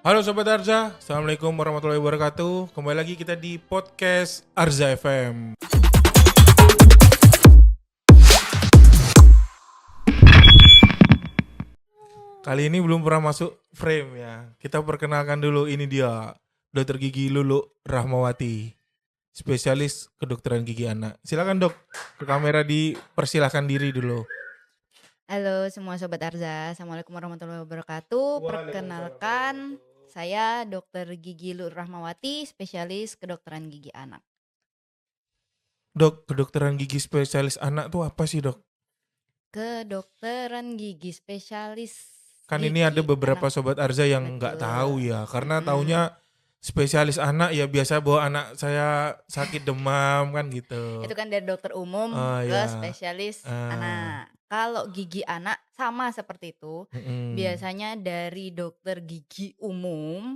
Halo Sobat Arza, Assalamualaikum warahmatullahi wabarakatuh. Kembali lagi kita di podcast Arza FM. Kali ini belum pernah masuk frame ya. Kita perkenalkan dulu, ini dia Dokter Gigi Lulu Rahmawati, spesialis kedokteran gigi anak. Silakan dok, ke kamera dipersilahkan diri dulu. Halo semua Sobat Arza, Assalamualaikum warahmatullahi wabarakatuh. Perkenalkan, saya Dokter Gigi Lur Rahmawati, spesialis kedokteran gigi anak. Dok, kedokteran gigi spesialis anak tuh apa sih dok? Kedokteran gigi spesialis Kan ini gigi ada beberapa anak. sobat Arza yang nggak Betul. tahu ya, karena taunya spesialis anak ya biasa bahwa anak saya sakit demam kan gitu. Itu kan dari dokter umum Oh ke ya. spesialis anak. Kalau gigi anak sama seperti itu, biasanya dari dokter gigi umum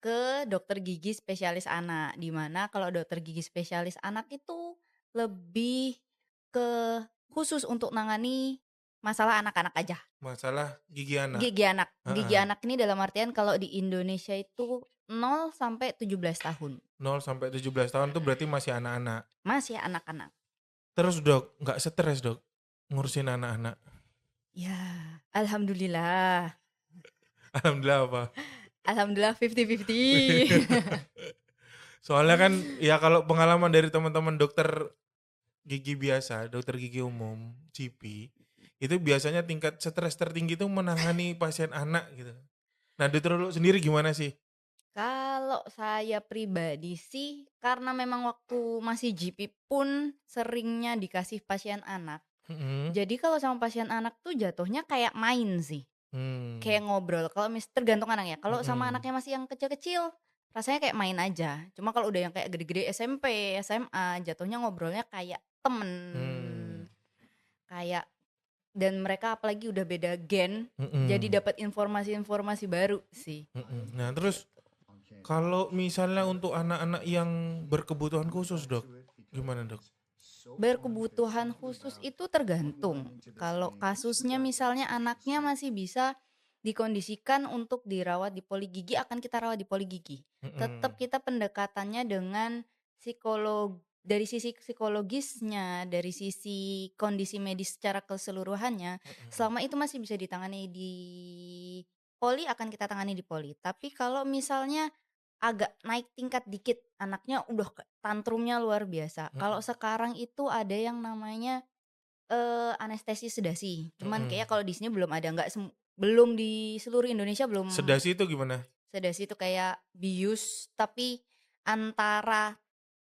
ke dokter gigi spesialis anak. Dimana kalau dokter gigi spesialis anak itu lebih ke khusus untuk nangani masalah anak-anak aja. Masalah gigi anak. Gigi anak. Gigi Heeh. anak ini dalam artian kalau di Indonesia itu 0 sampai 17 tahun. 0 sampai 17 tahun tuh berarti masih anak-anak. Masih anak-anak. Terus dok, nggak stres dok ngurusin anak-anak? Ya, alhamdulillah. Alhamdulillah apa? Alhamdulillah 50-50. Soalnya kan ya kalau pengalaman dari teman-teman dokter gigi biasa, dokter gigi umum, GP, itu biasanya tingkat stres tertinggi itu menangani pasien anak gitu. Nah, dokter lu sendiri gimana sih? Kalau saya pribadi sih, karena memang waktu masih GP pun seringnya dikasih pasien anak. Mhm. Jadi kalau sama pasien anak tuh jatuhnya kayak main sih, kayak ngobrol. Kalau tergantung anak ya. Kalau sama anaknya masih yang kecil-kecil, rasanya kayak main aja. Cuma kalau udah yang kayak gede-gede SMP, SMA, jatuhnya ngobrolnya kayak temen. Kayak dan mereka apalagi udah beda gen, jadi dapat informasi-informasi baru sih. Nah, terus kalau misalnya untuk anak-anak yang berkebutuhan khusus, Dok, gimana, Dok? Berkebutuhan khusus itu tergantung. Kalau kasusnya misalnya anaknya masih bisa dikondisikan untuk dirawat di poligigi, akan kita rawat di poligigi. Tetap kita pendekatannya dengan psikolog dari sisi psikologisnya, dari sisi kondisi medis secara keseluruhannya, selama itu masih bisa ditangani di poli, akan kita tangani di poli. Tapi kalau misalnya agak naik tingkat dikit, anaknya udah tantrumnya luar biasa. Kalau sekarang itu ada yang namanya, anestesi sedasi. Cuman kayak kalau di sini belum ada, belum di seluruh Indonesia belum. Sedasi itu gimana? Sedasi itu kayak bius, tapi antara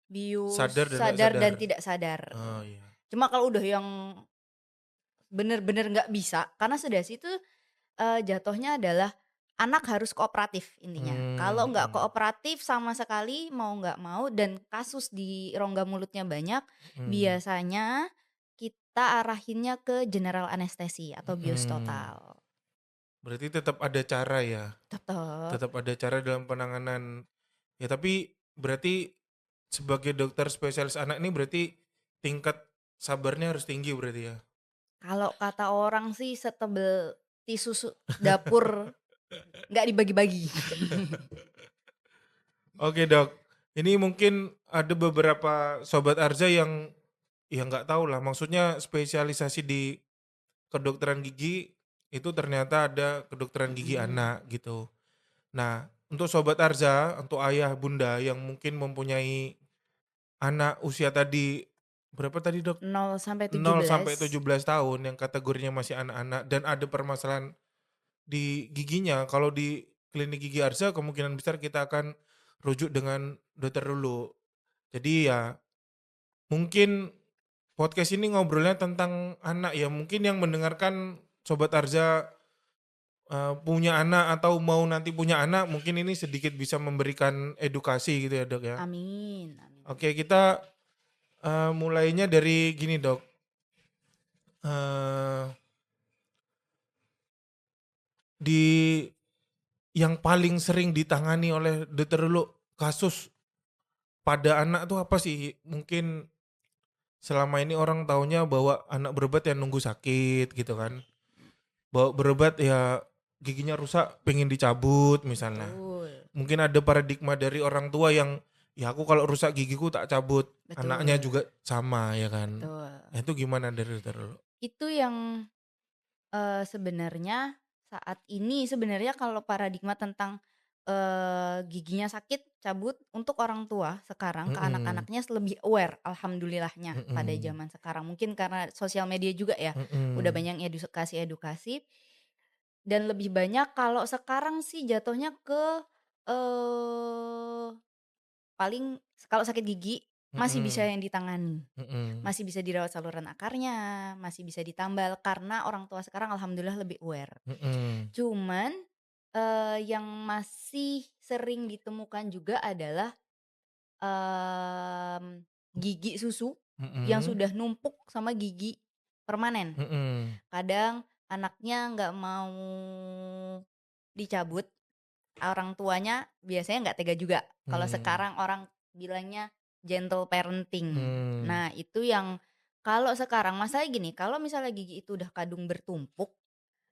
bius Sadar dan nggak sadar dan sadar. tidak sadar. Oh iya. Cuma kalau udah yang bener-bener nggak bisa, karena sedasi itu, jatuhnya adalah anak harus kooperatif intinya. Kalau nggak kooperatif sama sekali, mau nggak mau dan kasus di rongga mulutnya banyak, biasanya kita arahinnya ke general anestesi atau bius total. Berarti tetap ada cara ya? Tetep. Tetap ada cara dalam penanganan. Ya tapi berarti sebagai dokter spesialis anak ini berarti tingkat sabarnya harus tinggi berarti ya? Kalau kata orang sih setebel tisu dapur nggak dibagi-bagi. Oke dok, ini mungkin ada beberapa sobat Arza yang ya nggak tahu lah, maksudnya spesialisasi di kedokteran gigi itu ternyata ada kedokteran gigi anak gitu. Nah, untuk sobat Arza, untuk ayah bunda yang mungkin mempunyai anak usia tadi berapa tadi dok? 0 sampai 0 sampai 17. 17 tahun yang kategorinya masih anak-anak dan ada permasalahan di giginya, kalau di klinik gigi Arza kemungkinan besar kita akan rujuk dengan dokter dulu. Jadi ya mungkin podcast ini ngobrolnya tentang anak ya. Mungkin yang mendengarkan Sobat Arza punya anak atau mau nanti punya anak, mungkin ini sedikit bisa memberikan edukasi gitu ya dok ya. Amin. Oke, kita mulainya dari gini dok. Eh, di yang paling sering ditangani oleh dokter dulu kasus pada anak tuh apa sih? Mungkin selama ini orang taunya bahwa anak berobat ya nunggu sakit gitu kan. Bawa berobat ya giginya rusak pengen dicabut misalnya. Betul, Mungkin ada paradigma dari orang tua yang, "Ya aku kalau rusak gigiku tak cabut." Anaknya betul, juga sama ya kan. betul. Nah itu gimana dari dokter dulu? Itu yang, sebenarnya saat ini sebenarnya kalau paradigma tentang, giginya sakit cabut untuk orang tua sekarang ke Mhm, anak-anaknya lebih aware alhamdulillahnya pada mhm, zaman sekarang. Mungkin karena sosial media juga ya, udah mhm, banyak edukasi-edukasi dan lebih banyak kalau sekarang sih jatuhnya ke, eee, paling kalau sakit gigi masih bisa mhm, yang ditangani. mhm, Masih bisa dirawat saluran akarnya, masih bisa ditambal karena orang tua sekarang alhamdulillah lebih aware. mhm, Cuman, yang masih sering ditemukan juga adalah, gigi susu yang mhm, sudah numpuk sama gigi permanen. mhm, Kadang anaknya nggak mau dicabut, orang tuanya biasanya nggak tega juga. Kalau mmm, sekarang orang bilangnya gentle parenting. mmm, Nah, itu yang kalau sekarang masalahnya gini, kalau misalnya gigi itu udah kadung bertumpuk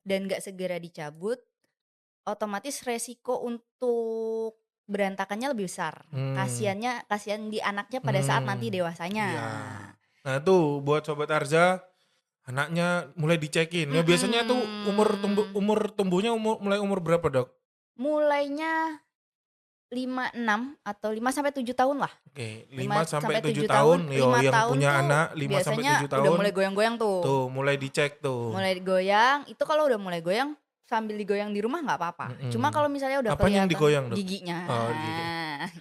dan nggak segera dicabut, otomatis resiko untuk berantakannya lebih besar. mmm, Kasihan di anaknya pada saat nanti mmm, dewasanya. iya. Nah tuh buat sobat Arza, anaknya mulai dicekin. Ya biasanya tuh Mhm. umur tumbuhnya mulai umur berapa, Dok? Mulainya 5, 6 atau 5 sampai 7 tahun lah. Oke, 5 5 sampai sampai 7 7 tahun, tahun, yo 5 yang tahun punya tuh anak 5 sampai biasanya 7 udah mulai tahun, goyang-goyang tuh. tuh mulai dicek tuh. Mulai goyang, itu kalau udah mulai goyang, sambil digoyang di rumah nggak apa-apa. Cuma Mhm. kalau misalnya udah Apanya yang kelihatan digoyang, Dok? giginya, Oh, gigi.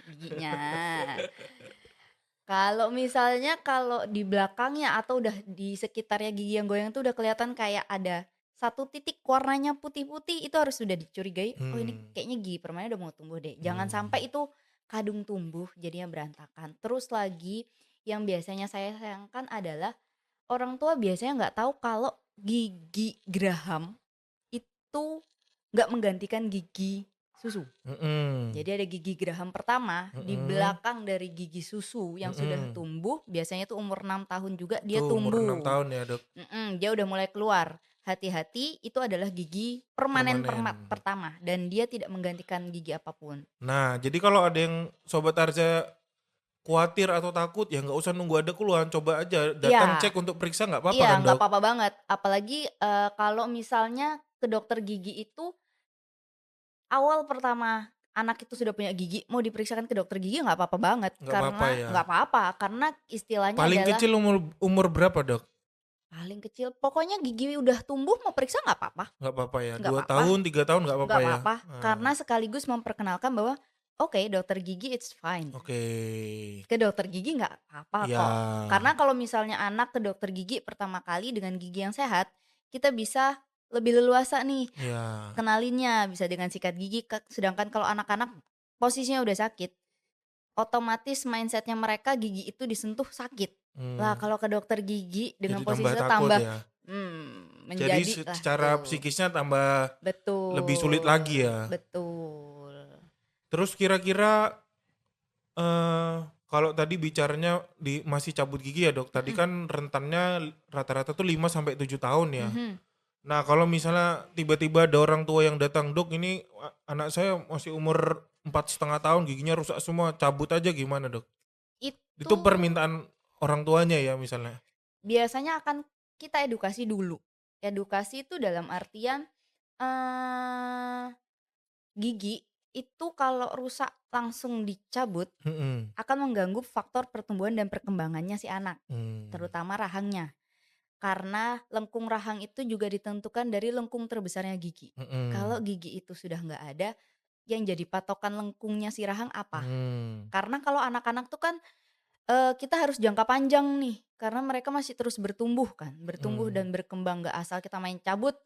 giginya. Kalau misalnya kalau di belakangnya atau udah di sekitarnya gigi yang goyang tuh udah kelihatan kayak ada satu titik warnanya putih-putih, itu harus sudah dicurigai, "Oh ini Mmm, kayaknya gigi permanen udah mau tumbuh deh." Jangan mmm, sampai itu kadung tumbuh jadinya berantakan. Terus lagi yang biasanya saya sayangkan adalah orang tua biasanya nggak tahu kalau gigi geraham itu nggak menggantikan gigi susu. mhm, Jadi ada gigi geraham pertama di mhm, belakang dari gigi susu yang sudah mhm. tumbuh, biasanya itu umur 6 tahun juga dia Tuh umur 6 tumbuh. tahun ya, Dok, Dia udah mulai keluar. Hati-hati itu adalah gigi permanen permanen. pertama dan dia tidak menggantikan gigi apapun. Nah, jadi kalau ada yang sobat Arja kuatir atau takut, ya nggak usah nunggu ada keluhan, coba aja datang Iya, cek untuk periksa nggak apa-apa iya kan, nggak Dok? apa-apa banget. Apalagi, kalau misalnya ke dokter gigi itu awal pertama anak itu sudah punya gigi, mau diperiksakan ke dokter gigi nggak apa-apa banget, Nggak apa-apa karena ya? nggak apa-apa, karena istilahnya Paling adalah kecil umur umur berapa, Dok? paling kecil pokoknya gigi udah tumbuh mau periksa nggak apa-apa Nggak apa-apa ya? nggak 2 apa-apa tahun, 3 tahun nggak apa-apa nggak ya? apa-apa, Nah, karena sekaligus memperkenalkan bahwa, oke dokter gigi it's fine, oke. ke dokter gigi nggak apa-apa Iya, kok. Karena kalau misalnya anak ke dokter gigi pertama kali dengan gigi yang sehat, kita bisa lebih leluasa nih iya, kenalinnya, bisa dengan sikat gigi, sedangkan kalau anak-anak posisinya udah sakit, otomatis mindsetnya mereka gigi itu disentuh sakit. Lah mmm, kalau ke dokter gigi dengan jadi tambah posisinya takut tambah, ya? Jadi menjadilah secara tuh. psikisnya tambah lebih sulit lagi Betul, ya? betul. Terus kira-kira, eee, kalau tadi bicaranya masih cabut gigi ya, Dok, tadi Mhm, kan rentannya rata-rata tuh 5 sampai 7 tahun ya? mhm. Nah, kalau misalnya tiba-tiba ada orang tua yang datang, "Dok, ini anak saya masih umur 4,5 tahun, giginya rusak semua, cabut aja," gimana, Dok? Itu Itu permintaan orang tuanya ya misalnya? biasanya akan kita edukasi dulu. Edukasi itu dalam artian, eee, gigi itu kalau rusak langsung dicabut Mhm, akan mengganggu faktor pertumbuhan dan perkembangannya si anak, mmm, terutama rahangnya. Karena lengkung rahang itu juga ditentukan dari lengkung terbesarnya gigi. Kalau mhm, gigi itu sudah nggak ada, yang jadi patokan lengkungnya si rahang apa? mmm, Karena kalau anak-anak tuh kan, kita harus jangka panjang nih, karena mereka masih terus bertumbuh kan, bertumbuh mmm, dan berkembang, nggak asal kita main cabut,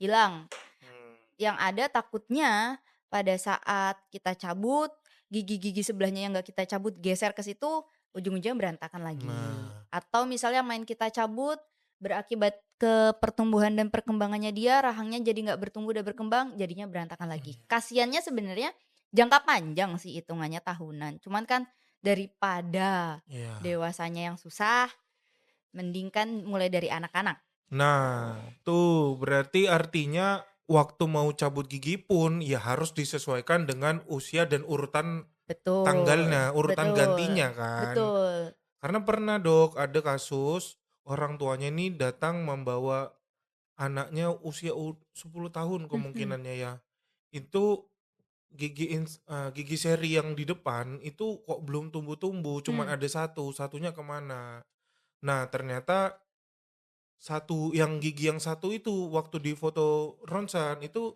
hilang. mmm. Yang ada takutnya pada saat kita cabut, gigi-gigi sebelahnya yang nggak kita cabut geser ke situ, ujung-ujungnya berantakan lagi. Nah, Atau misalnya main kita cabut, berakibat ke pertumbuhan dan perkembangannya dia, rahangnya jadi nggak bertumbuh dan berkembang, jadinya berantakan lagi. mhm, Kasiannya sebenarnya jangka panjang sih hitungannya tahunan, cuman kan daripada iya. dewasanya yang susah, mending kan mulai dari anak-anak. Nah, tuh berarti artinya waktu mau cabut gigi pun ya harus disesuaikan dengan usia dan urutan Betul, tanggalnya, urutan gantinya betul, kan. betul. Karena pernah Dok, ada kasus orang tuanya ini datang membawa anaknya usia 10 tahun Mhm, kemungkinannya ya. Itu gigi seri yang di depan itu kok belum tumbuh-tumbuh, cuman mmm, ada satu, satunya kemana. Nah ternyata yang satu itu waktu di foto ronsen itu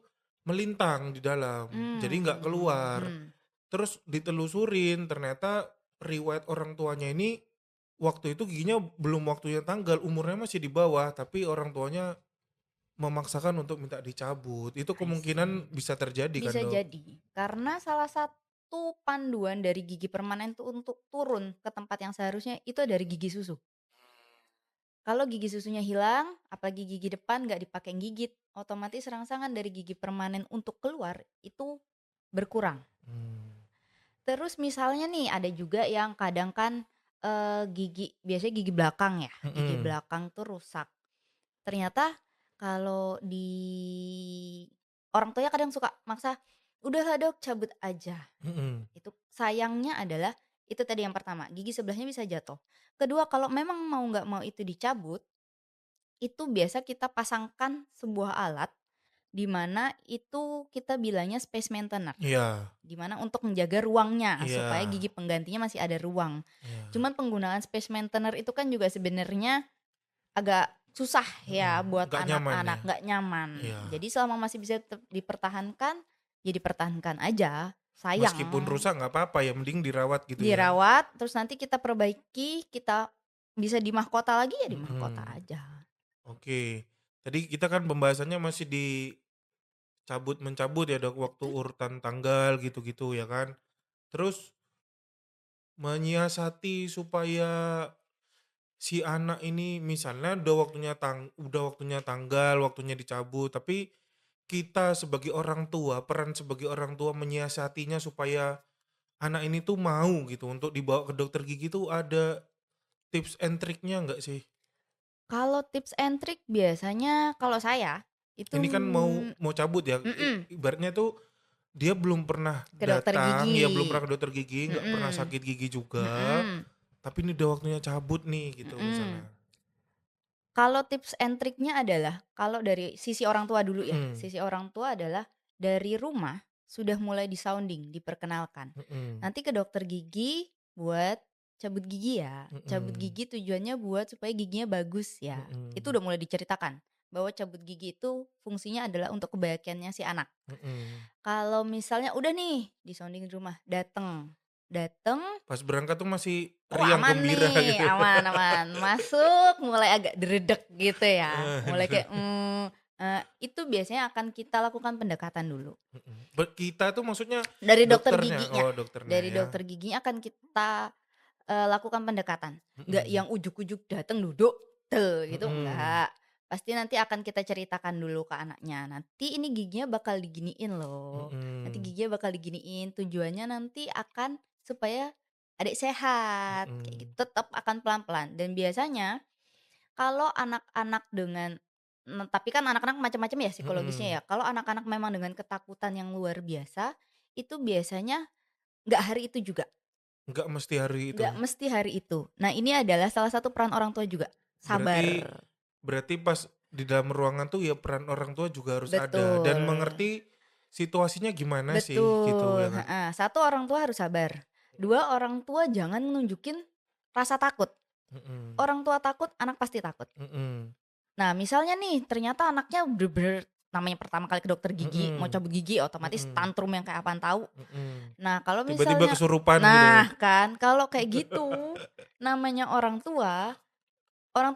melintang di dalam, jadi nggak keluar. mmm, Terus ditelusurin ternyata riwayat orang tuanya ini waktu itu giginya belum waktunya tanggal, umurnya masih di bawah, tapi orang tuanya memaksakan untuk minta dicabut. Itu I see. kemungkinan bisa terjadi kan, Bisa Dok? jadi, karena salah satu panduan dari gigi permanen tuh untuk turun ke tempat yang seharusnya itu dari gigi susu. Kalau gigi susunya hilang, apalagi gigi depan nggak dipakai gigit, otomatis rangsangan dari gigi permanen untuk keluar itu berkurang. Mmm, Terus misalnya nih ada juga yang kadang kan, gigi biasanya gigi belakang ya, gigi mhm, belakang tuh rusak. Ternyata kalau di orang tuanya kadang suka maksa, "Udahlah Dok, cabut aja." mhm, Itu sayangnya adalah itu tadi yang pertama, gigi sebelahnya bisa jatuh. Kedua, kalau memang mau nggak mau itu dicabut, itu biasa kita pasangkan sebuah alat di mana itu kita bilangnya space maintainer. iya, Di mana untuk menjaga ruangnya supaya iya, gigi penggantinya masih ada ruang. iya, Cuman penggunaan space maintainer itu kan juga sebenarnya agak susah mhm, ya buat nggak nyaman anak-anak, ya? nggak nyaman. Iya, Jadi selama masih bisa tetap dipertahankan, ya dipertahankan aja. meskipun Sayang, rusak nggak apa-apa ya, mending dirawat gitu ya? dirawat terus nanti kita perbaiki, kita bisa dimahkota lagi ya dimahkota Mhm, aja. oke. Tadi kita kan pembahasannya masih di cabut-mencabut ya, Dok, waktu Betul. urutan tanggal gitu-gitu ya kan. Terus menyiasati supaya si anak ini misalnya udah waktunya tanggal, waktunya dicabut, tapi kita sebagai orang tua, peran sebagai orang tua menyiasatinya supaya anak ini tuh mau gitu untuk dibawa ke dokter gigi tuh ada tips and triknya nggak sih? Kalau tips and trick biasanya kalau saya itu Ini kan mau mau cabut ya, mhm, ibaratnya tuh dia belum pernah ke dokter datang, ya belum gigi, pernah ke dokter gigi, nggak pernah mhm, sakit gigi juga, mhm, tapi ini udah waktunya cabut nih gitu mhm. misalnya. Kalau tips and triknya adalah, kalau dari sisi orang tua dulu ya, Mhm, sisi orang tua adalah dari rumah sudah mulai di-sounding, diperkenalkan. mhm, Nanti ke dokter gigi buat cabut gigi ya, cabut mhm, gigi tujuannya buat supaya giginya bagus ya. Itu mhm, udah mulai diceritakan, bahwa cabut gigi itu fungsinya adalah untuk kebahagiaannya si anak. mhm. Kalau misalnya udah nih di-sounding di rumah, dateng, dateng. Pas berangkat tuh masih Oh riang aman gembira nih, gitu ya. aman aman. Masuk mulai agak deredek gitu ya, mulai Aduh, kayak, itu biasanya akan kita lakukan pendekatan dulu. mhm. Kita tuh maksudnya Dari dokter dokternya? giginya, Oh dokternya dari ya, dokter giginya akan kita, lakukan pendekatan. Nggak mhm, yang ujuk-ujuk dateng duduk, gitu, mhm, enggak. Pasti nanti akan kita ceritakan dulu ke anaknya, "Nanti ini giginya bakal diginiin loh, nanti mhm, giginya bakal diginiin, tujuannya nanti akan supaya adik sehat," kayak gitu. mhm, Tetap akan pelan-pelan dan biasanya kalau anak-anak dengan tapi kan anak-anak macam-macam ya psikologisnya mhm. ya. Kalau anak-anak memang dengan ketakutan yang luar biasa, itu biasanya nggak hari itu juga, Nggak mesti hari itu. nggak mesti hari itu. Nah, ini adalah salah satu peran orang tua juga, sabar. Berarti berarti pas di dalam ruangan tuh ya peran orang tua juga harus ada dan Betul, mengerti situasinya gimana sih gitu betul, ya kan? heeh. 1 orang tua harus sabar, 2 orang tua jangan nunjukin rasa takut. Mhm, Orang tua takut, anak pasti takut. mhm, Nah, misalnya nih ternyata anaknya bener-bener namanya pertama kali ke dokter gigi, mau mhm, cabut gigi otomatis mhm, tantrum yang kayak apaan tahu. mhm. Nah, kalau Tiba-tiba misalnya kesurupan gitu ya? nah kan, kalau kayak gitu, namanya orang tua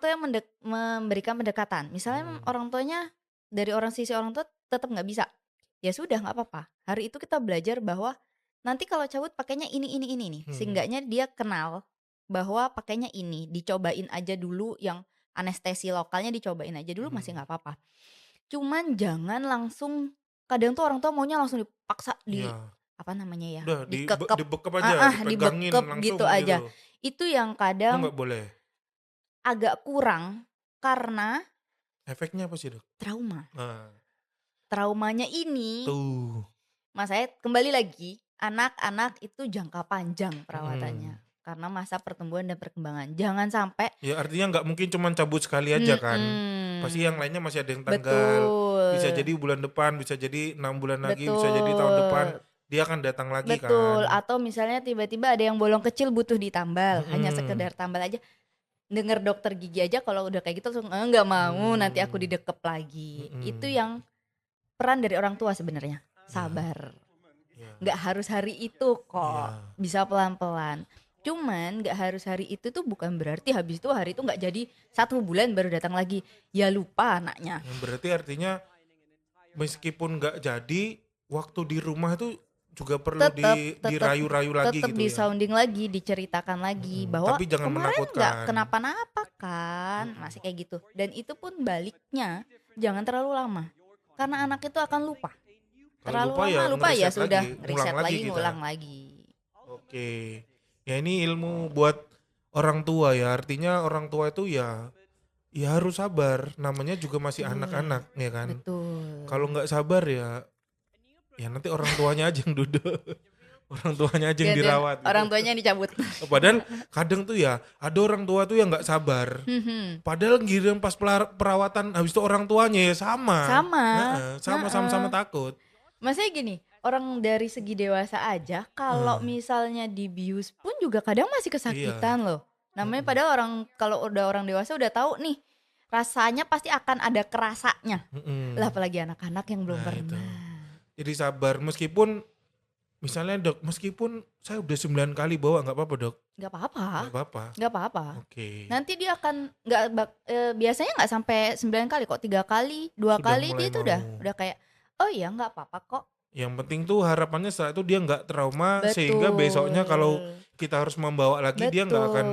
yang memberikan pendekatan. Misalnya Mhm, orang tuanya dari sisi orang tua tetap nggak bisa, ya sudah nggak apa-apa. Hari itu kita belajar bahwa nanti kalau cabut pakainya ini nih. mhm, Seenggaknya dia kenal bahwa pakainya ini, dicobain aja dulu yang anestesi lokalnya dicobain aja dulu masih mhm. nggak apa-apa. Cuman jangan langsung kadang tuh orang tua maunya langsung dipaksa Iya, apa namanya ya, udah dikekep dibekep aja, heeh, dipegangin dibekep langsung gitu gitu. aja. Itu yang Itu kadang nggak boleh? agak kurang karena Efeknya apa sih, Dok? trauma. Nah, traumanya ini, Tuh. Mas saya kembali lagi, anak-anak itu jangka panjang perawatannya, Mhm. karena masa pertumbuhan dan perkembangan. Jangan sampai Ya artinya nggak mungkin cuman cabut sekali aja kan. Pasti yang mhm, lainnya masih ada yang tanggal, bisa betul, jadi bulan depan, bisa jadi 6 bulan lagi, bisa jadi tahun depan, betul, dia akan datang lagi betul, kan. atau misalnya tiba-tiba ada yang bolong kecil butuh ditambal, hanya Mhm. sekedar tambal aja. Denger dokter gigi aja kalau udah kayak gitu langsung, nggak mau, nanti aku Mmm. didekep lagi." Itu Mhm. yang peran dari orang tua sebenarnya, Iya sabar. iya Nggak harus hari itu kok, iya. bisa pelan-pelan. Cuman nggak harus hari itu tuh bukan berarti habis itu hari itu nggak jadi 1 bulan baru datang lagi, ya lupa anaknya. Berarti artinya meskipun nggak jadi, waktu di rumah itu juga perlu Tetep tetep dirayu-rayu lagi tetep gitu ya? di-sounding lagi, diceritakan lagi bahwa Tapi jangan kemarin nggak menakutkan. kenapa-napa kan, Mhm. masih kayak gitu. Dan itu pun baliknya jangan terlalu lama, karena anak itu akan lupa. Kalau Terlalu lupa lama ya lupa ya ngereset sudah, lagi, ngulang riset lagi lagi, kita. ngulang lagi. Oke. Ya ini ilmu buat orang tua ya, artinya orang tua itu ya harus sabar, namanya juga masih Betul, anak-anak ya kan. Kalau betul. nggak sabar ya nanti orang tuanya aja yang duduk, orang tuanya aja yang Gantian dirawat gitu. orang tuanya yang dicabut. Padahal kadang tuh ya ada orang tua tuh yang nggak sabar. Mhm. Padahal giliran pas perawatan habis itu orang tuanya ya sama. Sama, Heeh, sama-sama heeh. takut. Maksudnya gini, orang dari segi dewasa aja kalau Heeh, misalnya dibius pun juga kadang masih iya. kesakitan loh. Namanya Mhm, padahal orang kalau udah orang dewasa udah tahu nih, rasanya pasti akan ada kerasanya. Lah mhm. apalagi anak-anak yang belum Nah itu. pernah. Jadi sabar meskipun misalnya Dok, meskipun saya udah 9 kali bawa nggak apa-apa Dok? Nggak apa-apa, Nggak apa-apa? nggak apa-apa. Oke. Nanti dia akan biasanya nggak sampai 9 kali kok, 3 kali, 2 Sudah kali mulai dia tuh mau. udah kayak, "Oh iya nggak apa-apa kok." Yang penting tuh harapannya setelah itu dia nggak trauma sehingga besoknya kalau Betul, kita harus membawa lagi dia nggak akan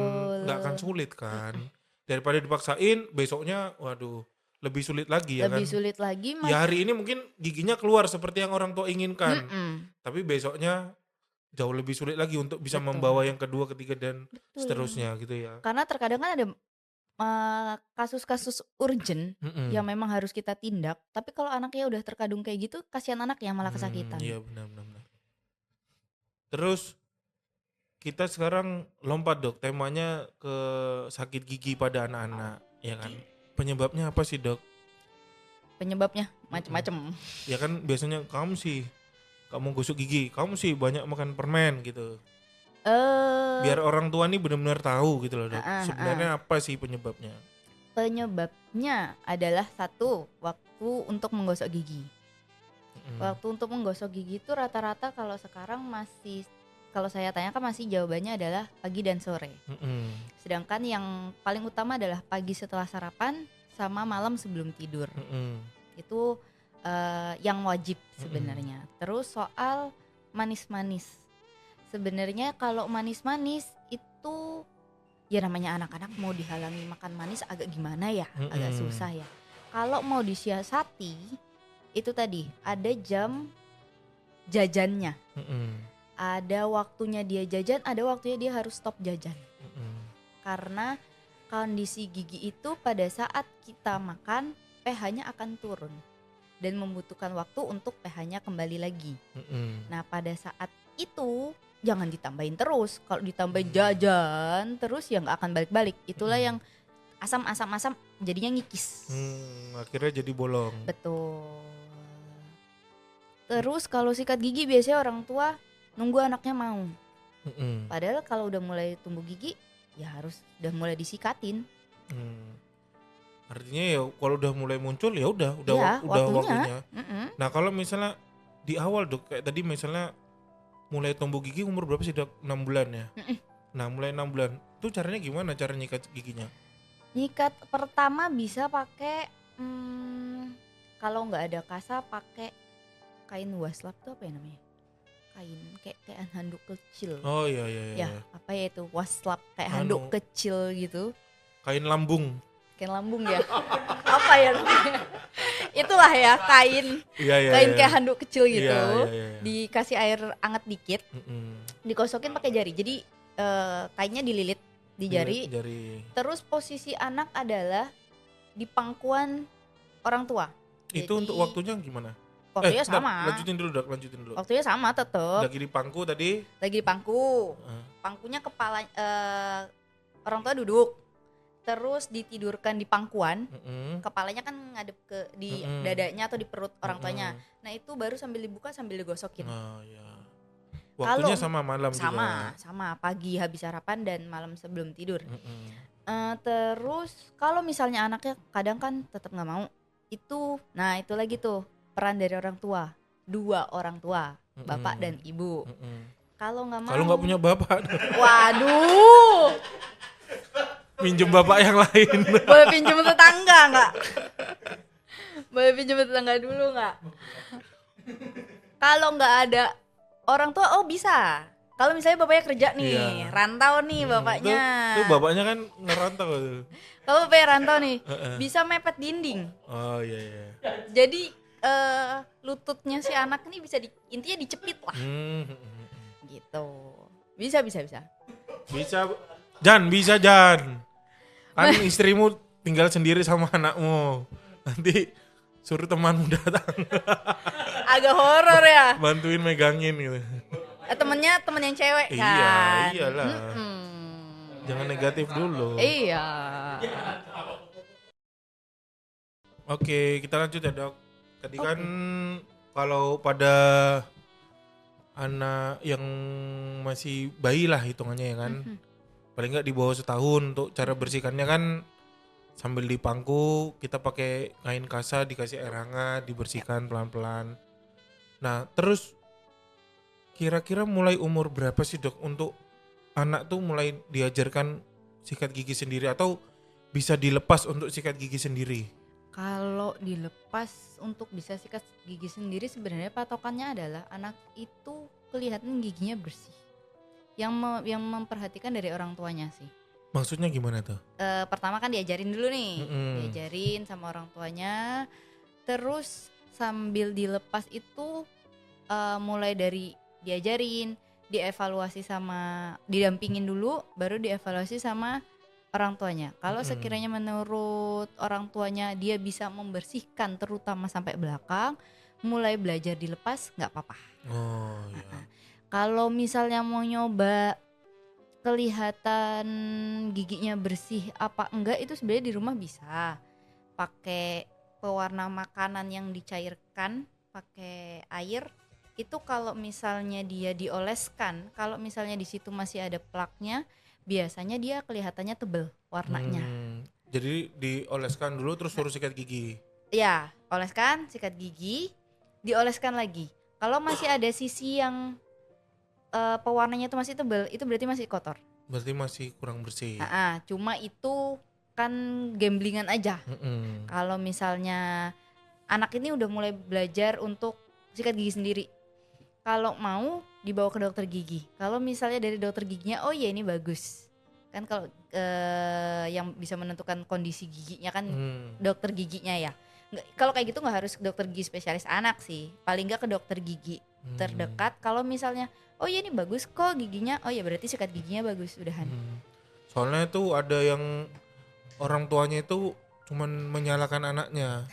betul. sulit kan. Daripada dipaksain besoknya waduh lebih sulit lagi ya Lebih kan. sulit lagi Mas, Ya hari ini mungkin giginya keluar seperti yang orang tua inginkan, mhm, tapi besoknya jauh lebih sulit lagi untuk bisa betul, membawa yang kedua, ketiga dan betul. seterusnya gitu ya. Karena terkadang kan ada, kasus-kasus urgent yang Mhm. memang harus kita tindak, tapi kalau anaknya udah terkadung kayak gitu, kasihan anaknya malah Iya kesakitan. benar benar benar. Terus kita sekarang lompat Dok, temanya ke sakit gigi pada anak-anak, ya kan. Penyebabnya apa sih Dok? Penyebabnya Mhm. macem-macem. Ya kan biasanya kamu gosok gigi, kamu sih banyak makan permen gitu. Eee, Biar orang tua nih benar-benar tahu gitu loh Dok, heeh heeh. sebenarnya apa sih penyebabnya? Penyebabnya adalah satu, waktu untuk menggosok gigi. Mhm, Waktu untuk menggosok gigi itu rata-rata kalau sekarang masih kalau saya tanyakan masih jawabannya adalah pagi dan sore. mhm, Sedangkan yang paling utama adalah pagi setelah sarapan sama malam sebelum tidur. mhm, Itu, yang wajib mhm, sebenarnya. Terus soal manis-manis. Sebenarnya kalau manis-manis itu ya namanya anak-anak mau dihalangi makan manis agak gimana ya, agak mhm, susah ya. Kalau mau disiasati, itu tadi ada jam jajannya, mhm, ada waktunya dia jajan, ada waktunya dia harus stop jajan. mhm, Karena kondisi gigi itu pada saat kita makan pH-nya akan turun dan membutuhkan waktu untuk pH-nya kembali lagi. mhm, Nah, pada saat itu jangan ditambahin terus. Kalau ditambahin mmm, jajan terus ya nggak akan balik-balik. Itulah mhm, yang asam asam asam jadinya ngikis. akhirnya jadi bolong. Betul. Terus kalau sikat gigi biasanya orang tua nunggu anaknya mau. Mhm, Padahal kalau udah mulai tumbuh gigi ya harus udah mulai disikatin. mmm, artinya ya kalau udah mulai muncul ya Iya, udah waktunya. waktunya. Mm-mm. Nah kalau misalnya di awal Dok, kayak tadi misalnya mulai tumbuh gigi umur berapa sih Dok? 6 bulan ya? Mm-mm. Nah mulai 6 bulan, itu caranya gimana cara nyikat giginya? Nyikat pertama bisa pakai kalau nggak ada kasa pakai kain waslap tuh apa ya namanya? Kain kayak handuk kecil. Oh iya iya iya Ya, iya, apa ya itu? Waslap kayak handuk anu, kecil gitu. kain lambung. Kain lambung ya? Apa ya namanya? Itulah ya kain Iya iya kain iya. kayak handuk kecil Iya iya gitu. iya iya. Dikasih air anget dikit, Mhm, dikosokin pakai jari. Jadi kainnya dililit di lilit jari. jari. Terus posisi anak adalah di pangkuan orang tua. Itu untuk Jadi waktunya gimana? Waktunya Bentar, sama, lanjutin dulu Dok, lanjutin dulu. waktunya sama tetep. Lagi di pangku tadi. Lagi di pangku, Heeh. pangkunya orang tua duduk, terus ditidurkan di pangkuan, Mhm. kepalanya kan ngadep ke di Mhm. dadanya atau di perut orang tuanya. Mhm. Nah itu baru sambil dibuka sambil digosokin. Oh ya. Kalau Waktunya sama malam juga. sama pagi habis sarapan dan malam sebelum tidur. Mhm. Terus kalau misalnya anaknya kadang kan tetap nggak mau, nah itu lagi tuh peran dari orang tua, 2 orang tua, bapak Mhm. dan ibu. Mhm. Kalau nggak Kalau nggak mau, punya bapak, waduh, minjem bapak yang lain. boleh pinjam tetangga nggak? Boleh pinjam tetangga dulu nggak? Kalau nggak ada orang tua, oh bisa. Kalau misalnya bapaknya kerja nih, Iya. rantau nih bapaknya. Tuh bapaknya kan ngerantau tuh. Kalau bapaknya rantau nih, Heeh. bisa mepet dinding. Oh iya iya. Jadi lututnya si anak ini bisa intinya dicepit lah Hmm. gitu. Bisa bisa bisa. Bisa bisa Jan. Kan istrimu tinggal sendiri sama anakmu. Nanti suruh temanmu datang Agak horor ya. bantuin megangin gitu. Temen yang cewek Iya, kan. iyalah. Mm-mm. Jangan negatif dulu. Iya. Oke, kita lanjut ya, Dok. Tadi kan Oke. kalau pada anak yang masih bayi lah hitungannya ya kan. Mhm. Paling nggak di bawah setahun, untuk cara bersihkannya kan sambil dipangku kita pakai kain kasa, dikasih air hangat, Ya. dibersihkan pelan-pelan. Nah, terus kira-kira mulai umur berapa sih Dok untuk anak tuh mulai diajarkan sikat gigi sendiri atau bisa dilepas untuk sikat gigi sendiri? Kalau dilepas untuk bisa sikat gigi sendiri sebenarnya patokannya adalah anak itu kelihatan giginya bersih. Yang memperhatikan dari orang tuanya sih. Maksudnya gimana tuh? Pertama kan diajarin dulu nih, Mm-mm. diajarin sama orang tuanya, terus sambil dilepas itu mulai dari diajarin, dievaluasi sama didampingin dulu, baru dievaluasi sama orang tuanya. Kalau Mm-mm. sekiranya menurut orang tuanya dia bisa membersihkan terutama sampai belakang, mulai belajar dilepas nggak apa-apa. Oh ya. Kalau misalnya mau nyoba kelihatan giginya bersih apa enggak itu sebenarnya di rumah bisa pakai pewarna makanan yang dicairkan pakai air. Itu kalau misalnya dia dioleskan, kalau misalnya di situ masih ada plaknya, biasanya dia kelihatannya tebel warnanya. Jadi dioleskan dulu terus suruh sikat gigi. Ya, oleskan, sikat gigi, dioleskan lagi. Kalau masih ada sisi yang pewarnanya itu masih tebel, itu berarti masih kotor. Berarti masih kurang bersih. Cuma itu kan gamblingan aja. Mm-mm. Kalau misalnya anak ini udah mulai belajar untuk sikat gigi sendiri, kalau mau dibawa ke dokter gigi. Kalau misalnya dari dokter giginya, oh iya ini bagus. Kan kalau yang bisa menentukan kondisi giginya kan dokter giginya ya. Kalau kayak gitu nggak harus ke dokter gigi spesialis anak sih. Paling nggak ke dokter gigi terdekat. Kalau misalnya, oh iya ini bagus kok giginya, oh iya berarti sikat giginya bagus, udahan. Soalnya tuh ada yang orang tuanya itu cuman menyalahkan anaknya.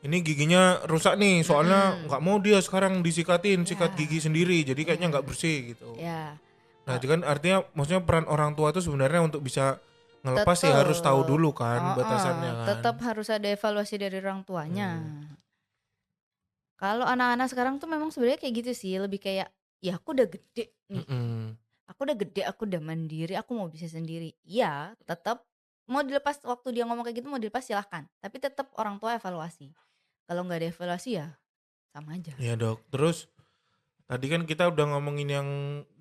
Ini giginya rusak nih, soalnya nggak mau dia sekarang disikatin, sikat gigi sendiri, jadi kayaknya nggak bersih gitu. Ya. Nah, itu kan artinya maksudnya peran orang tua itu sebenarnya untuk bisa ngelepas sih harus tahu dulu kan batasannya kan. Tetap harus ada evaluasi dari orang tuanya. Kalau anak-anak sekarang tuh memang sebenarnya kayak gitu sih, lebih kayak ya aku udah gede nih. Aku udah gede, aku udah mandiri, aku mau bisa sendiri. Iya, tetap mau dilepas waktu dia ngomong kayak gitu mau dilepas silahkan. Tapi tetap orang tua evaluasi. Kalau nggak ada evaluasi ya sama aja. Iya Dok. Terus tadi kan kita udah ngomongin yang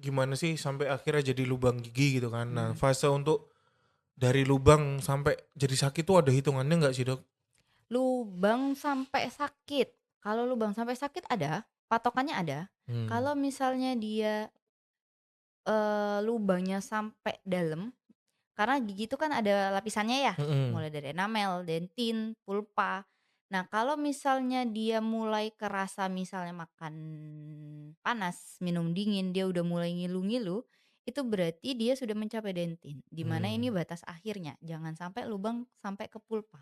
gimana sih sampai akhirnya jadi lubang gigi gitu kan. Nah, fase untuk dari lubang sampai jadi sakit tuh ada hitungannya nggak sih Dok? Lubang sampai sakit. Kalau lubang sampai sakit ada, patokannya ada. Kalau misalnya dia lubangnya sampai dalam, karena gigi itu kan ada lapisannya ya, mulai dari enamel, dentin, pulpa. Nah, kalau misalnya dia mulai kerasa misalnya makan panas, minum dingin, dia udah mulai ngilu-ngilu, itu berarti dia sudah mencapai dentin, di mana ini Mmm, batas akhirnya, jangan sampai lubang sampai ke pulpa.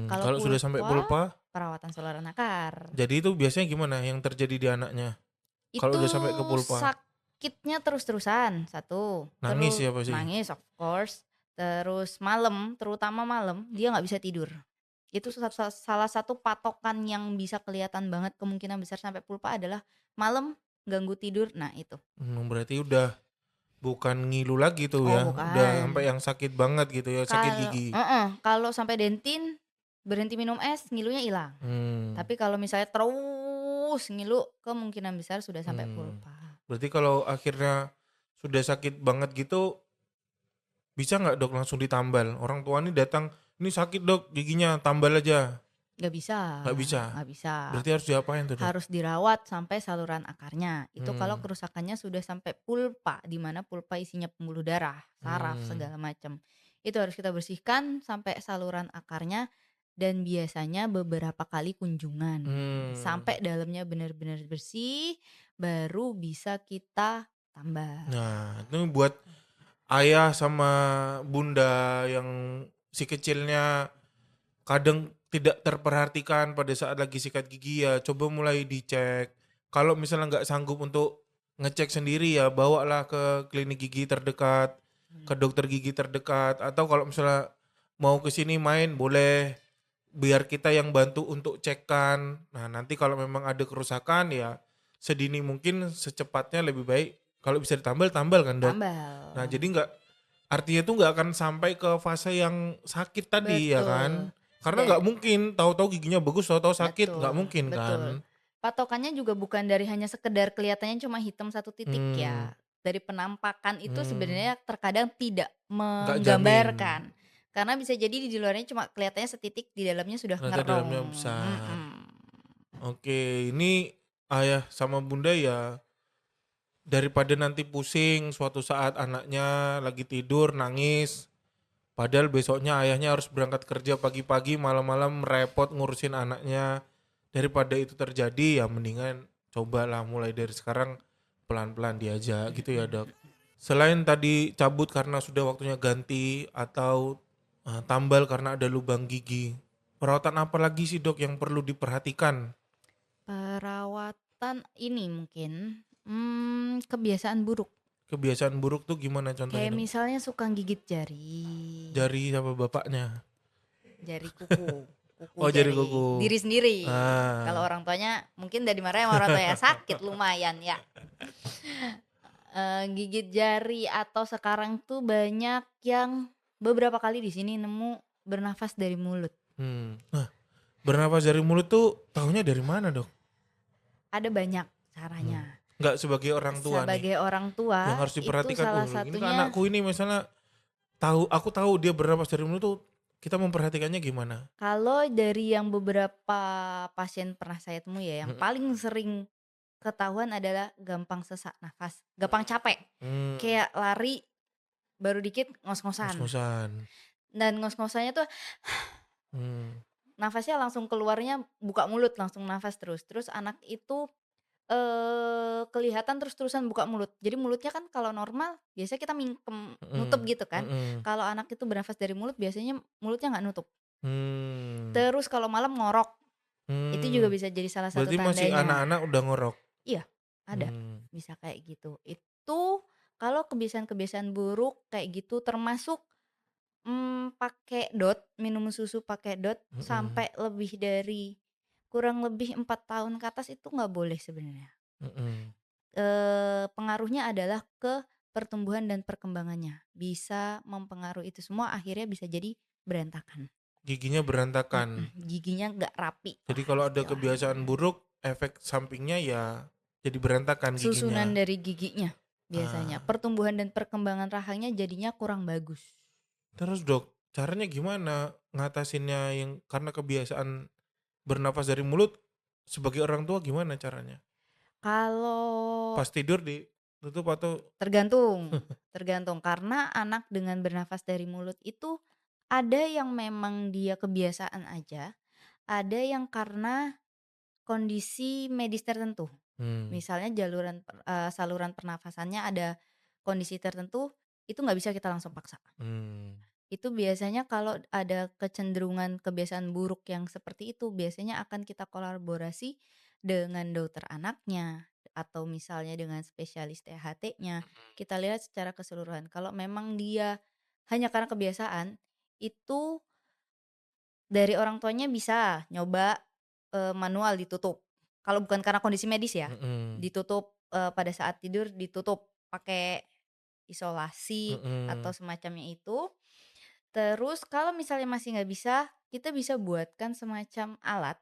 Kalau kalau sudah sampai pulpa, pulpa, perawatan saluran akar. jadi itu biasanya gimana yang terjadi di anaknya? Kalau Itu udah sampai ke pulpa? sakitnya terus-terusan, satu, Nangis ya pasti? nangis of course, terus malam, terutama malam, dia nggak bisa tidur. Itu salah satu patokan yang bisa kelihatan banget kemungkinan besar sampai pulpa adalah malam ganggu tidur, nah itu. Berarti udah bukan ngilu lagi tuh Oh ya, udah sampai bukan, yang sakit banget gitu ya, sakit gigi? kalau sampai dentin, berhenti minum es, ngilunya hilang. Mmm, Tapi kalau misalnya terus ngilu, kemungkinan besar sudah sampai mmm. pulpa. Berarti kalau akhirnya sudah sakit banget gitu, bisa nggak Dok langsung ditambal? Orang tua nih datang, "Ini sakit Dok giginya, tambal aja." Nggak bisa, Nggak bisa? nggak bisa. Berarti harus diapain tuh Dok? Harus dirawat sampai saluran akarnya. Itu kalau Mmm, kerusakannya sudah sampai pulpa, di mana pulpa isinya pembuluh darah, saraf, mmm, segala macam. Itu harus kita bersihkan sampai saluran akarnya dan biasanya beberapa kali kunjungan. mmm. Sampai dalamnya benar-benar bersih, baru bisa kita tambal. Nah, itu buat ayah sama bunda yang si kecilnya kadang tidak terperhatikan pada saat lagi sikat gigi ya, coba mulai dicek. Kalau misalnya nggak sanggup untuk ngecek sendiri ya, bawalah ke klinik gigi terdekat, ke Mmm. dokter gigi terdekat, atau kalau misalnya mau ke sini main boleh, biar kita yang bantu untuk cekkan. Nah, nanti kalau memang ada kerusakan ya sedini mungkin secepatnya lebih baik kalau bisa ditambal, tambal kan, Dok. Nah, Tambal. jadi nggak artinya tuh nggak akan sampai ke fase yang sakit tadi ya kan? Betul. Karena Da nggak mungkin tahu-tahu giginya bagus, tahu-tahu sakit, nggak Betul, mungkin betul. kan? Patokannya juga bukan dari hanya sekedar kelihatannya cuma hitam satu titik Hmm, ya. Dari penampakan itu mmm, sebenarnya terkadang tidak nggak jamin, menggambarkan. Karena bisa jadi di luarnya cuma kelihatannya setitik, di dalamnya sudah ternyata ngerong. dalamnya besar. Mhm. Oke, ini ayah sama bunda ya daripada nanti pusing suatu saat anaknya lagi tidur nangis, padahal besoknya ayahnya harus berangkat kerja pagi-pagi, malam-malam repot ngurusin anaknya. Daripada itu terjadi ya mendingan cobalah mulai dari sekarang pelan-pelan diajak gitu ya, Dok. Selain tadi cabut karena sudah waktunya ganti atau tambal karena ada lubang gigi, perawatan apa lagi sih, Dok, yang perlu diperhatikan? Perawatan ini mungkin, kebiasaan buruk. Kebiasaan buruk tuh gimana contohnya, Kayak Dok? misalnya suka gigit jari, Jari sama bapaknya? jari kuku, kuku Oh, jari jari kuku. diri sendiri. Kalau Ah. orang tuanya mungkin udah dimarahin sama orang tuanya, sakit lumayan ya. Gigit jari atau sekarang tuh banyak yang beberapa kali di sini nemu bernafas dari mulut. Nah, bernafas dari mulut tuh taunya dari mana, Dok? Ada banyak Hmm. caranya. Nggak sebagai orang tua nih, Sebagai orang yang tua harus itu diperhatikan, salah ini kan satunya anakku ini misalnya aku tahu dia bernafas dari mulut tuh, kita memperhatikannya gimana? kalau dari yang beberapa pasien pernah saya temui ya, yang Mhm, paling sering ketahuan adalah gampang sesak nafas, gampang capek, mmm, kayak lari baru dikit ngos-ngosan, ngos-ngosan, dan ngos-ngosannya tuh mmm, nafasnya langsung keluarnya buka mulut, langsung nafas terus. Terus anak itu, kelihatan terus-terusan buka mulut. Jadi mulutnya kan kalau normal biasanya kita mingkem, nutup mhm, gitu kan. mhm, Kalau anak itu bernafas dari mulut biasanya mulutnya nggak nutup. mmm, Terus kalau malam ngorok, itu juga mmm, bisa jadi salah satu berarti masih tandanya. anak-anak udah ngorok? Iya, ada, Mmm, bisa kayak gitu. Itu kalau kebiasaan-kebiasaan buruk kayak gitu termasuk, pakai DOT, minum susu pakai DOT mhm, sampai lebih dari kurang lebih 4 tahun ke atas itu nggak boleh sebenarnya. mhm, Pengaruhnya adalah ke pertumbuhan dan perkembangannya, bisa mempengaruhi itu semua akhirnya bisa jadi berantakan, giginya berantakan. giginya nggak rapi Jadi lah kalau ada kebiasaan istilahnya. buruk, efek sampingnya ya jadi berantakan Susunan giginya. dari giginya biasanya, Ah, pertumbuhan dan perkembangan rahangnya jadinya kurang bagus. terus Dok, caranya gimana ngatasinnya yang karena kebiasaan bernafas dari mulut, sebagai orang tua gimana caranya? Kalau Pas tidur ditutup atau tergantung, tergantung karena anak dengan bernafas dari mulut itu ada yang memang dia kebiasaan aja, ada yang karena kondisi medis tertentu. mmm, Misalnya saluran pernafasannya ada kondisi tertentu, itu nggak bisa kita langsung paksa. Mmm. Itu biasanya kalau ada kecenderungan kebiasaan buruk yang seperti itu, biasanya akan kita kolaborasi dengan dokter anaknya, atau misalnya dengan spesialis THT-nya. Kita lihat secara keseluruhan. Kalau memang dia hanya karena kebiasaan, itu dari orang tuanya bisa nyoba, manual ditutup. Kalau bukan karena kondisi medis ya, Mhm. ditutup, pada saat tidur ditutup pakai isolasi atau Mhm. semacamnya itu. Terus kalau misalnya masih nggak bisa, kita bisa buatkan semacam alat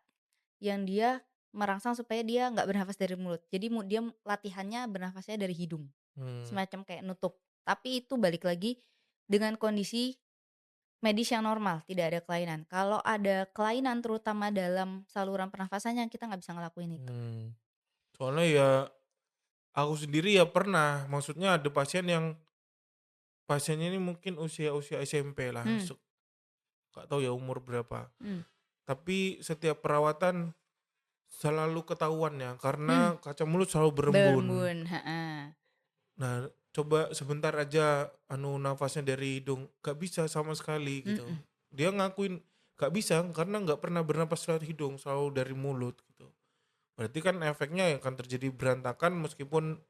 yang dia merangsang supaya dia nggak bernafas dari mulut. Jadi dia latihannya bernafasnya dari hidung, Mmm. semacam kayak nutup. Tapi itu balik lagi dengan kondisi medis yang normal, tidak ada kelainan. Kalau ada kelainan terutama dalam saluran pernafasannya, kita nggak bisa ngelakuin itu. Mmm. Soalnya ya aku sendiri ya pernah, maksudnya ada pasien yang pasiennya ini mungkin usia-usia SMP lah, Hmm, nggak tahu ya umur berapa. hmm, Tapi setiap perawatan selalu ketahuan ya, hmm, karena kaca mulut selalu berembun. berembun, heeh, Nah, coba sebentar aja nafasnya dari hidung, gak bisa sama sekali gitu. mhm, Dia ngakuin gak bisa karena nggak pernah bernapas lewat hidung, selalu dari mulut gitu. Berarti kan efeknya ya akan terjadi berantakan meskipun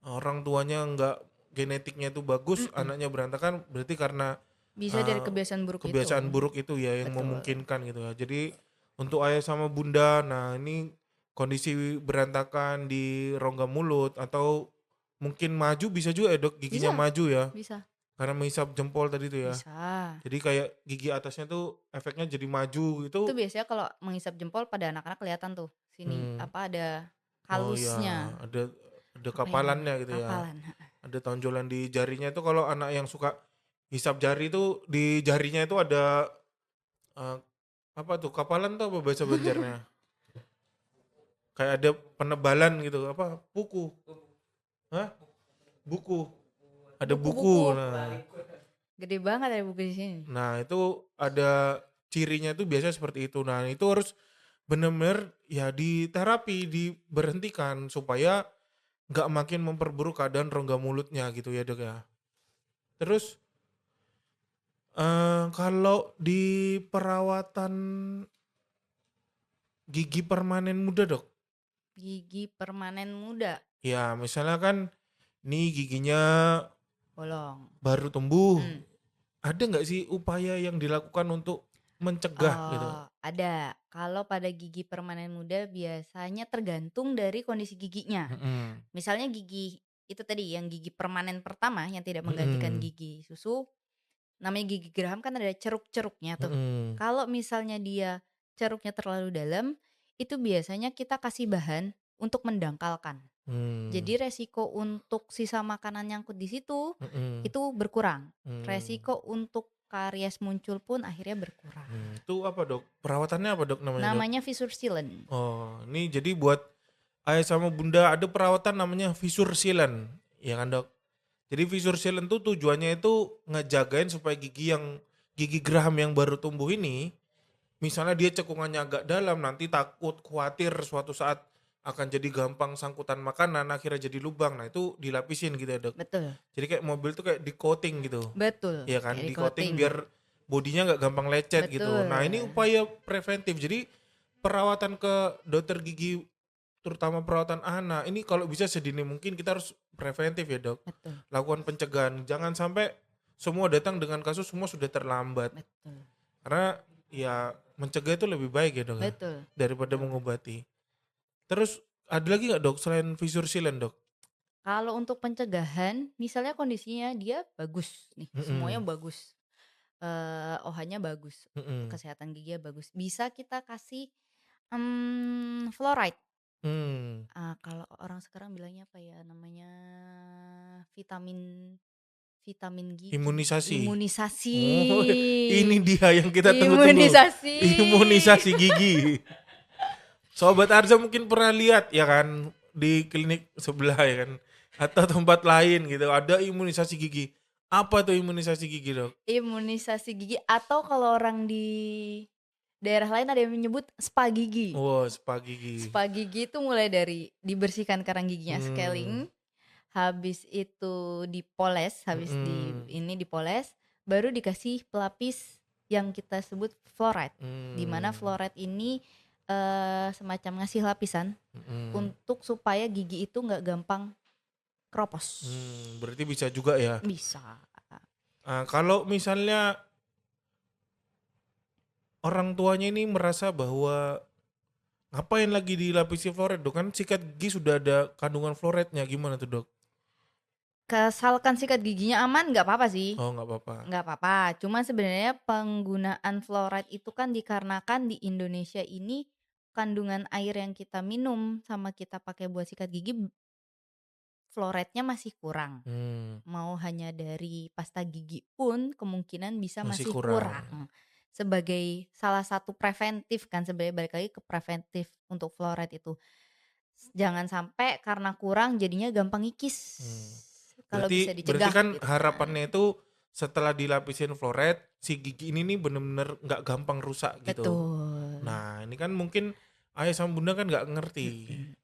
orang tuanya nggak genetiknya itu bagus, mhm. anaknya berantakan berarti karena Bisa dari eee, kebiasaan buruk itu. kebiasaan buruk itu ya yang Betul. memungkinkan gitu ya. Jadi untuk ayah sama bunda, nah ini kondisi berantakan di rongga mulut atau mungkin maju bisa juga ya Dok, giginya Bisa maju ya? bisa Karena menghisap jempol tadi itu ya? bisa. Jadi kayak gigi atasnya tuh efeknya jadi maju itu. Itu biasanya kalau menghisap jempol pada anak-anak kelihatan tuh, sini, mmm, apa, ada oh ya, kalusnya, ada apa ya kapalannya namanya, gitu ya? kapalan, heeh. Ada tonjolan di jarinya itu kalau anak yang suka hisap jari itu di jarinya itu ada, eee, apa tuh, kapalan tuh apa bahasa Banjarnya? Kayak ada penebalan gitu, apa, buku, hah? Buku, ada buku. Buku-buku, Nah gede banget ya buku di sini. nah itu ada cirinya itu biasanya seperti itu. Nah itu harus bener-bener ya diterapi, diberhentikan supaya nggak makin memperburuk keadaan rongga mulutnya gitu ya, Dok, ya. Terus, kalau di perawatan gigi permanen muda, Dok, Gigi permanen muda, ya misalnya kan nih giginya bolong, baru tumbuh, mhm. ada nggak sih upaya yang dilakukan untuk mencegah gitu? Ada. Kalau pada gigi permanen muda biasanya tergantung dari kondisi giginya. Mhm. Misalnya gigi itu tadi yang gigi permanen pertama yang tidak menggantikan Mhm. gigi susu, namanya gigi geraham kan ada ceruk-ceruknya tuh. Mhm. Kalau misalnya dia ceruknya terlalu dalam, itu biasanya kita kasih bahan untuk mendangkalkan. Mmm. Jadi resiko untuk sisa makanan nyangkut di situ, Mhm. itu berkurang. Mmm. Resiko untuk karies muncul pun akhirnya berkurang. Itu apa, Dok? Perawatannya apa, Dok, namanya, Dok? Namanya fissure sealant. Oh, ini jadi buat ayah sama bunda ada perawatan namanya fissure sealant, ya kan, Dok? Jadi fissure sealant tuh tujuannya itu ngejagain supaya gigi geraham yang baru tumbuh ini, misalnya dia cekungannya agak dalam, nanti takut, khawatir suatu saat akan jadi gampang sangkutan makanan, akhirnya jadi lubang. Nah, itu dilapisin gitu ya, Dok. Betul, Jadi kayak mobil tuh kayak di-coating gitu, betul, ya kayak kan? di Di-coating coating. biar bodinya nggak gampang lecet gitu. Nah, ini Betul, upaya preventif. Jadi perawatan ke dokter gigi, terutama perawatan anak, ini kalau bisa sedini mungkin kita harus preventif ya, Dok. betul, Lakukan pencegahan, jangan sampai semua datang dengan kasus semua sudah terlambat. betul, Karena ya mencegah itu lebih baik ya, Dok, ya, betul. daripada mengobati. Terus ada lagi nggak, Dok, selain fissure sealant, Dok? Kalau untuk pencegahan, misalnya kondisinya dia bagus nih, semuanya Mhm. bagus, OH-nya bagus, Mhm. kesehatan giginya bagus, bisa kita kasih, fluoride. Mmm. Kalau orang sekarang bilangnya apa ya namanya, vitamin vitamin gigi, Imunisasi. imunisasi, Oh, ini dia yang kita tunggu-tunggu, imunisasi. imunisasi gigi. Sobat Arza mungkin pernah lihat ya kan, di klinik sebelah ya kan, atau tempat lain gitu, ada imunisasi gigi. Apa tuh imunisasi gigi, Dok? Imunisasi gigi atau kalau orang di daerah lain ada yang menyebut spa gigi. Oh, spa gigi. Spa gigi itu mulai dari dibersihkan karang giginya Mmm. scaling, habis itu dipoles, habis Mhm. dipoles, baru dikasih pelapis yang kita sebut fluoride. Di mana Mmm. fluoride ini, semacam ngasih lapisan Mhm. untuk supaya gigi itu nggak gampang keropos. Berarti bisa juga ya. Bisa. Kalau misalnya orang tuanya ini merasa bahwa ngapain lagi dilapisi fluoride, Dok? Kan sikat gigi sudah ada kandungan fluoride-nya, gimana tuh, Dok? Asalkan sikat giginya aman nggak apa-apa sih, Oh, nggak apa-apa. nggak apa-apa. Cuma sebenarnya penggunaan fluoride itu kan dikarenakan di Indonesia ini kandungan air yang kita minum sama kita pakai buat sikat gigi fluoride-nya masih kurang. Mmm, Mau hanya dari pasta gigi pun kemungkinan bisa masih masih kurang. kurang. Sebagai salah satu preventif kan sebenarnya balik lagi ke preventif untuk fluoride itu. Jangan sampai karena kurang jadinya gampang ngikis. Mmm. Kalau bisa Berarti dicegah kan gitu kan. harapannya itu setelah dilapisin fluoride, si gigi ini nih bener-bener nggak gampang rusak gitu. Betul. Nah, ini kan mungkin ayah sama bunda kan nggak ngerti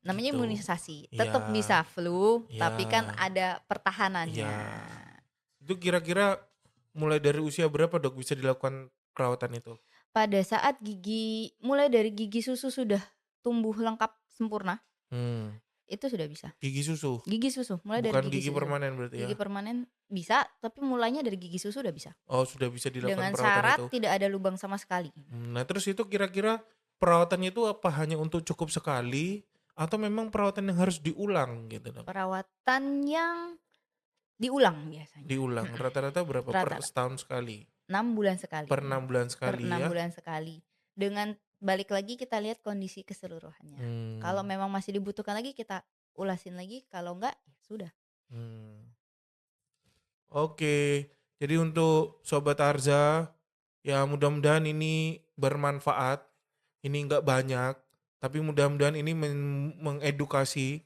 Namanya gitu. imunisasi, tetap Iya, bisa flu, iya, tapi kan ada pertahanannya. iya. Itu kira-kira mulai dari usia berapa, Dok, bisa dilakukan perawatan itu? Pada saat mulai dari gigi susu sudah tumbuh lengkap sempurna, Hmm, itu sudah bisa. gigi susu, Gigi susu, mulai dari bukan gigi gigi susu. permanen berarti ya? Gigi permanen bisa, tapi mulainya dari gigi susu udah bisa. Oh, sudah bisa dilakukan Dengan perawatan syarat itu? tidak ada lubang sama sekali. Nah, terus itu kira-kira perawatannya itu apa hanya untuk cukup sekali atau memang perawatan yang harus diulang gitu, Dok? Perawatan yang diulang biasanya. Diulang, rata-rata berapa per Rata setahun sekali? 6 bulan sekali. Per 6 bulan Per sekali 6 ya? bulan sekali. Dengan balik lagi kita lihat kondisi keseluruhannya. Kalau Mmm, memang masih dibutuhkan lagi kita ulasin lagi, kalau enggak ya sudah. mmm. Oke, jadi untuk Sobat Arza, ya mudah-mudahan ini bermanfaat. Ini nggak banyak, tapi mudah-mudahan ini mengedukasi.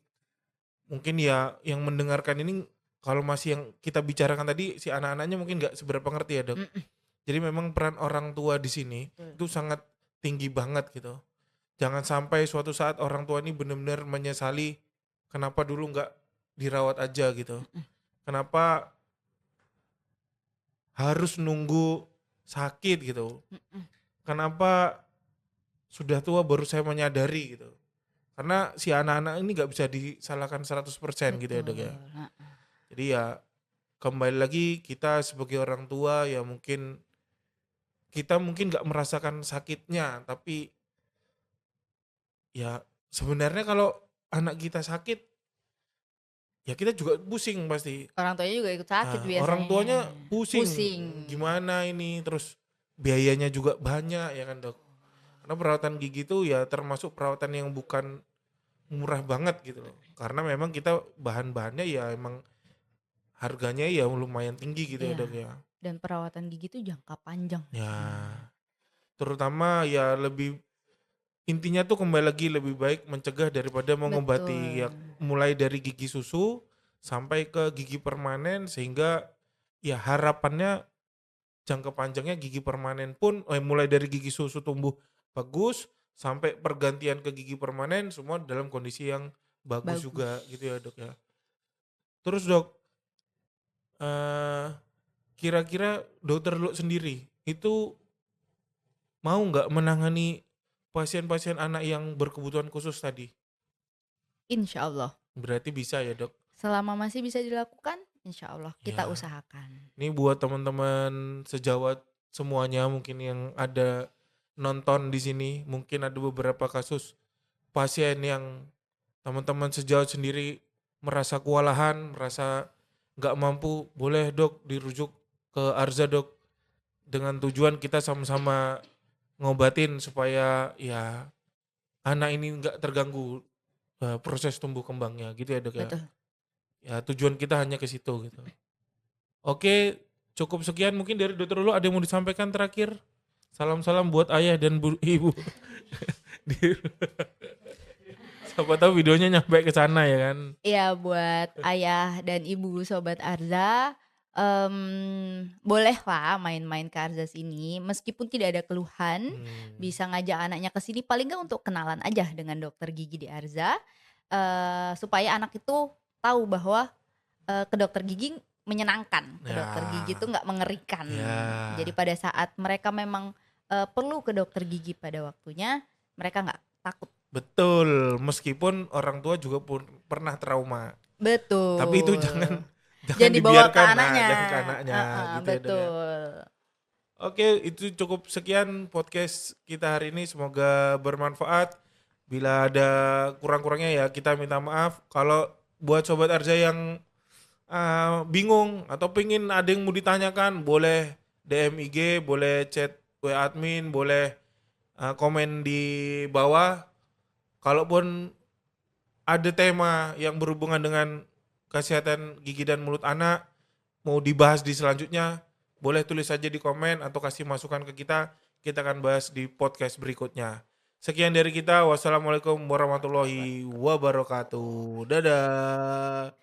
Mungkin ya yang mendengarkan ini kalau masih yang kita bicarakan tadi si anak-anaknya mungkin nggak seberapa ngerti ya, Dok. Mhm, Jadi memang peran orang tua di sini betul. itu sangat tinggi banget gitu. Jangan sampai suatu saat orang tua ini benar-benar menyesali kenapa dulu nggak dirawat aja gitu. Mhm, Kenapa harus nunggu sakit gitu. mhm. Kenapa sudah tua baru saya menyadari gitu. Karena si anak-anak ini nggak bisa disalahkan 100% gitu ya, Dok, ya. Betul, heeh. Jadi ya kembali lagi kita sebagai orang tua ya mungkin kita mungkin nggak merasakan sakitnya, tapi ya sebenarnya kalau anak kita sakit, ya kita juga pusing pasti. Orang tuanya juga ikut sakit Orang biasanya. tuanya pusing, Pusing. gimana ini, terus biayanya juga banyak ya kan, Dok. Karena perawatan gigi itu ya termasuk perawatan yang bukan murah banget gitu loh. Karena memang kita bahan-bahannya ya emang harganya ya lumayan tinggi gitu ya, Iya, Dok, ya. dan perawatan gigi itu jangka panjang Ya, sebenarnya. terutama ya intinya tuh kembali lagi lebih baik mencegah daripada mengobati ya, Betul. mulai dari gigi susu sampai ke gigi permanen sehingga ya harapannya jangka panjangnya gigi permanen pun mulai dari gigi susu tumbuh bagus sampai pergantian ke gigi permanen semua dalam kondisi yang bagus juga Bagus. gitu ya, Dok, ya. Terus, Dok, eee, kira-kira dokter lu sendiri itu mau nggak menangani pasien-pasien anak yang berkebutuhan khusus tadi? Insya Allah. Berarti bisa ya, Dok? Selama masih bisa dilakukan, insya Allah kita Ya, usahakan. ini buat teman-teman sejawat semuanya mungkin yang ada nonton di sini, mungkin ada beberapa kasus pasien yang teman-teman sejawat sendiri merasa kewalahan, merasa nggak mampu, boleh, Dok, dirujuk ke Arza, Dok. Dengan tujuan kita sama-sama ngobatin supaya ya anak ini nggak terganggu proses tumbuh kembangnya gitu ya, Dok, ya. Betul. Ya tujuan kita hanya ke situ gitu. Oke, cukup sekian mungkin dari Dokter Lulu, ada yang mau disampaikan terakhir? Salam-salam buat ayah dan ibu. Di- Siapa tahu videonya nyampe ke sana ya kan. Iya, buat ayah dan ibu sobat Arza, bolehlah main-main ke Arza sini, meskipun tidak ada keluhan, Hmm, bisa ngajak anaknya ke sini paling nggak untuk kenalan aja dengan dokter gigi di Arza, supaya anak itu tahu bahwa ke dokter gigi menyenangkan, ke dokter gigi itu Ya, nggak mengerikan. Jadi ya. pada saat mereka memang, perlu ke dokter gigi pada waktunya, mereka nggak takut. Betul, meskipun orang tua juga pun pernah trauma. Tapi itu jangan Betul. jangan Jangan dibawa ke dibiarkan, nah anaknya. jangan ke anaknya Heeh, gitu ya Dok ya. betul. Oke, itu cukup sekian podcast kita hari ini. Semoga bermanfaat. Bila ada kurang-kurangnya ya kita minta maaf. Kalau buat Sobat Arja yang bingung atau pingin ada yang mau ditanyakan, boleh DM IG, boleh chat WA admin, boleh komen di bawah. Kalaupun ada tema yang berhubungan dengan kesehatan gigi dan mulut anak, mau dibahas di selanjutnya, boleh tulis saja di komen atau kasih masukan ke kita akan bahas di podcast berikutnya. Sekian dari kita, wassalamualaikum warahmatullahi wabarakatuh. Dadah.